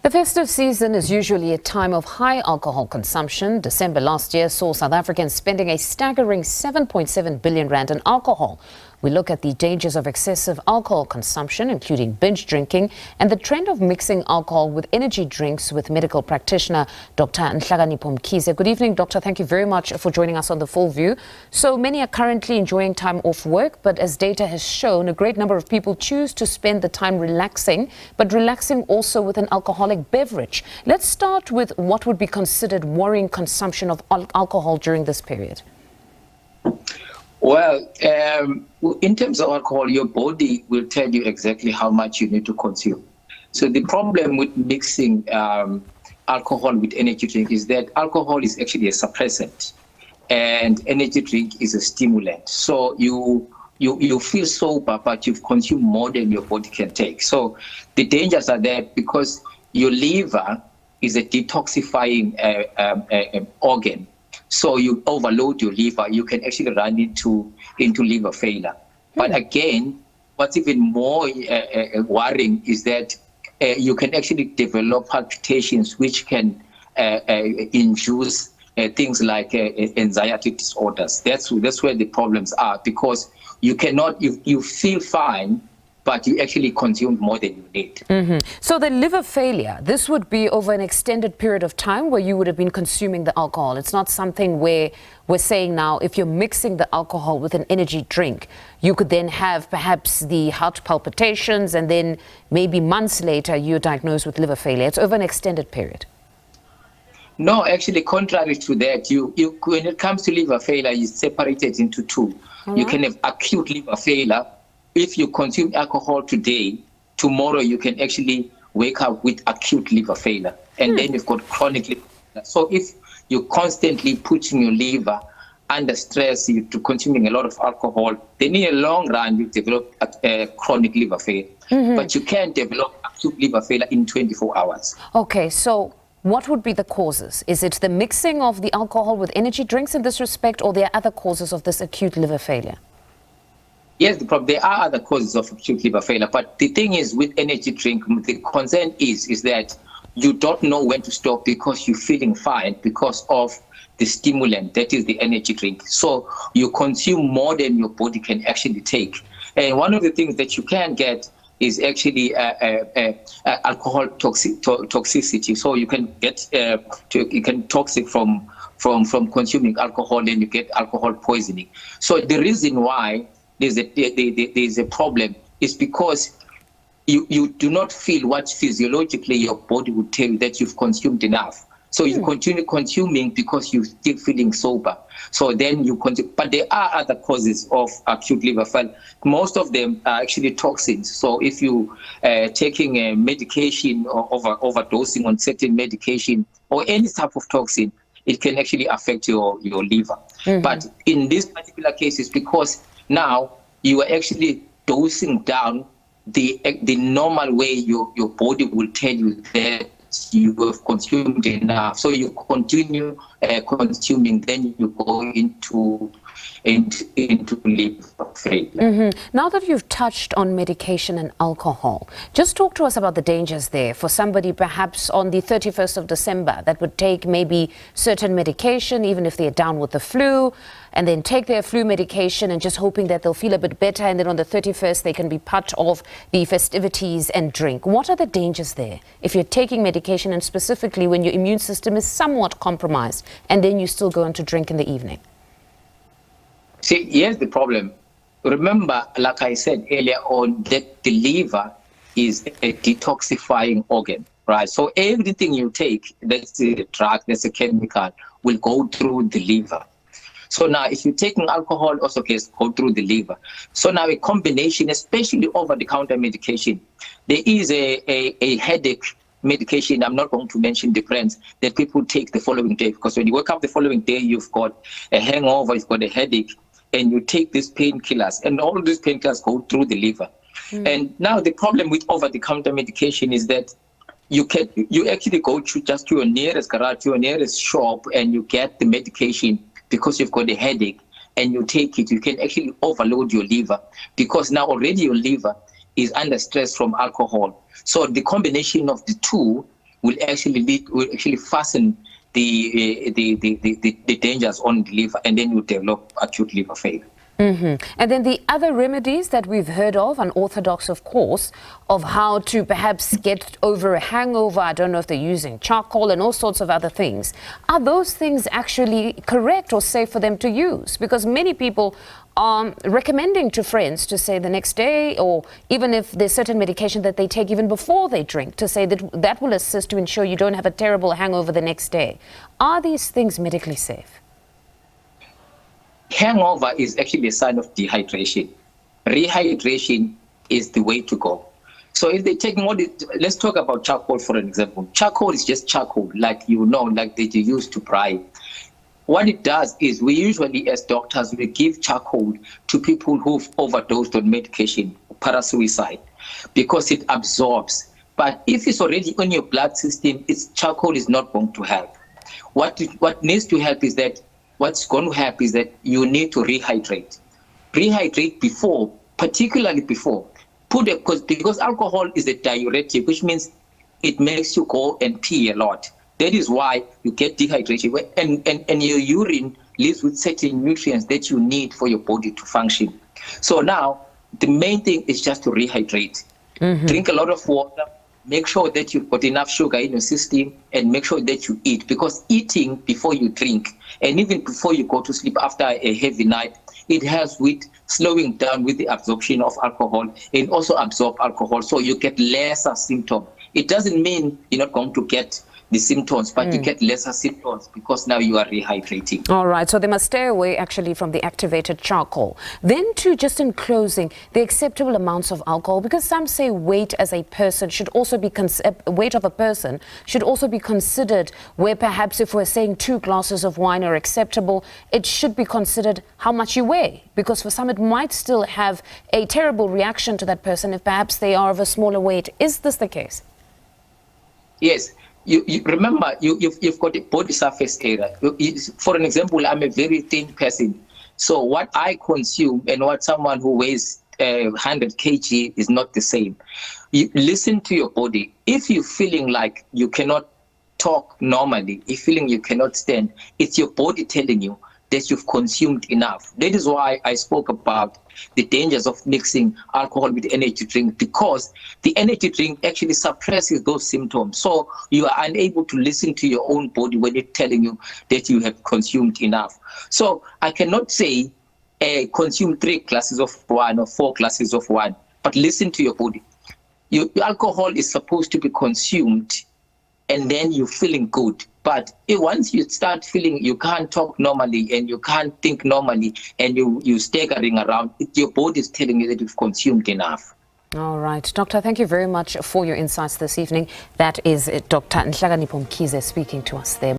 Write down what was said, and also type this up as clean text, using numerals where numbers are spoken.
The festive season is usually a time of high alcohol consumption. December last year saw South Africans spending a staggering 7.7 billion rand on alcohol. We look at the dangers of excessive alcohol consumption, including binge drinking, and the trend of mixing alcohol with energy drinks with medical practitioner Dr. Nhlakanipho Mkize. Good evening, Doctor. Thank you very much for joining us on The Full View. So many are currently enjoying time off work, but as data has shown, a great number of people choose to spend the time relaxing, but relaxing also with an alcoholic beverage. Let's start with what would be considered worrying consumption of alcohol during this period. Well, in terms of alcohol, your body will tell you exactly how much you need to consume. So the problem with mixing alcohol with energy drink is that alcohol is actually a suppressant and energy drink is a stimulant. So you feel sober, but you've consumed more than your body can take. So the dangers are there because your liver is a detoxifying organ. So you overload your liver, you can actually run into liver failure. But again, what's even more worrying is that you can actually develop palpitations, which can induce things like anxiety disorders. That's where the problems are, because you feel fine, but you actually consume more than you need. So the liver failure, this would be over an extended period of time where you would have been consuming the alcohol. It's not something where we're saying now if you're mixing the alcohol with an energy drink, you could then have perhaps the heart palpitations and then maybe months later you're diagnosed with liver failure. It's over an extended period. No, actually, contrary to that, when it comes to liver failure, you separate it into two. You can have acute liver failure. If you consume alcohol today, tomorrow you can actually wake up with acute liver failure. And then you've got chronic liver failure. So if you're constantly putting your liver under stress, you're consuming a lot of alcohol, then in the long run, you develop chronic liver failure. But you can develop acute liver failure in 24 hours. Okay, so what would be the causes? Is it the mixing of the alcohol with energy drinks in this respect, or there are other causes of this acute liver failure? Yes, there are other causes of acute liver failure, but the thing is with energy drink, the concern is that you don't know when to stop because you're feeling fine because of the stimulant, that is the energy drink. So you consume more than your body can actually take. And one of the things that you can get is actually alcohol toxicity. So you can get toxic from consuming alcohol, and you get alcohol poisoning. So the reason why there's a problem is because you do not feel what physiologically your body would tell you that you've consumed enough. So you continue consuming because you're still feeling sober. So then you continue. But there are other causes of acute liver failure. Most of them are actually toxins. So if you taking a medication or overdosing on certain medication or any type of toxin, it can actually affect your liver. But in this particular case, it's because now you are actually dosing down the normal way your body will tell you that you have consumed enough. So you continue consuming, then you go into liver failure. Now that you've touched on medication and alcohol, just talk to us about the dangers there for somebody perhaps on the 31st of December that would take maybe certain medication, even if they're down with the flu, and then take their flu medication and just hoping that they'll feel a bit better, and then on the 31st they can be part of the festivities and drink. What are the dangers there if you're taking medication, and specifically when your immune system is somewhat compromised and then you still go on to drink in the evening? See, here's the problem. Remember, like I said earlier on, that the liver is a detoxifying organ, right? So everything you take, that's a drug, that's a chemical, will go through the liver. So now if you're taking alcohol, also can go through the liver. So now a combination, especially over-the-counter medication, there is a headache medication, I'm not going to mention the brands, that people take the following day, because when you wake up the following day, you've got a hangover, you've got a headache, and you take these painkillers, and all these painkillers go through the liver. And now the problem with over-the-counter medication is that you actually go to just your nearest garage, your nearest shop, and you get the medication because you've got a headache, and you take it. You can actually overload your liver because now already your liver is under stress from alcohol. So the combination of the two will actually fasten the dangers on the liver, and then you develop acute liver failure. And then the other remedies that we've heard of, unorthodox of course, of how to perhaps get over a hangover. I don't know if they're using charcoal and all sorts of other things. Are those things actually correct or safe for them to use? Because many people are recommending to friends to say the next day, or even if there's certain medication that they take even before they drink, to say that that will assist to ensure you don't have a terrible hangover the next day. Are these things medically safe? Hangover is actually a sign of dehydration. Rehydration is the way to go. So if they take let's talk about charcoal for an example. Charcoal is just charcoal, like that you use to fry. What it does is we usually, as doctors, we give charcoal to people who've overdosed on medication, parasuicide, because it absorbs. But if it's already on your blood system, charcoal is not going to help. What needs to help is that what's going to happen is that you need to rehydrate. Rehydrate before, particularly before. Because alcohol is a diuretic, which means it makes you go and pee a lot. That is why you get dehydration. And your urine leaves with certain nutrients that you need for your body to function. So now, the main thing is just to rehydrate. Drink a lot of water. Make sure that you've got enough sugar in your system, and make sure that you eat, because eating before you drink and even before you go to sleep after a heavy night, it helps with slowing down with the absorption of alcohol and also absorb alcohol, so you get lesser symptoms. It doesn't mean you're not going to get the symptoms, but you get lesser symptoms because now you are rehydrating. All right, so they must stay away actually from the activated charcoal. Then to just in closing, the acceptable amounts of alcohol, because some say weight as a person should also be, weight of a person should also be considered, where perhaps if we're saying 2 glasses of wine are acceptable, it should be considered how much you weigh, because for some it might still have a terrible reaction to that person if perhaps they are of a smaller weight. Is this the case? Yes. You remember, you've got a body surface area. For an example, I'm a very thin person. So what I consume and what someone who weighs 100 kg is not the same. You listen to your body. If you're feeling like you cannot talk normally, if feeling you cannot stand, it's your body telling you that you've consumed enough. That is why I spoke about the dangers of mixing alcohol with energy drink, because the energy drink actually suppresses those symptoms. So you are unable to listen to your own body when it's telling you that you have consumed enough. So I cannot say consume 3 glasses of wine or 4 glasses of wine, but listen to your body. Your alcohol is supposed to be consumed and then you're feeling good. But once you start feeling you can't talk normally and you can't think normally and you're staggering around, your body is telling you that you've consumed enough. All right. Doctor, thank you very much for your insights this evening. That is Dr. Nhlakanipho Mkize speaking to us there.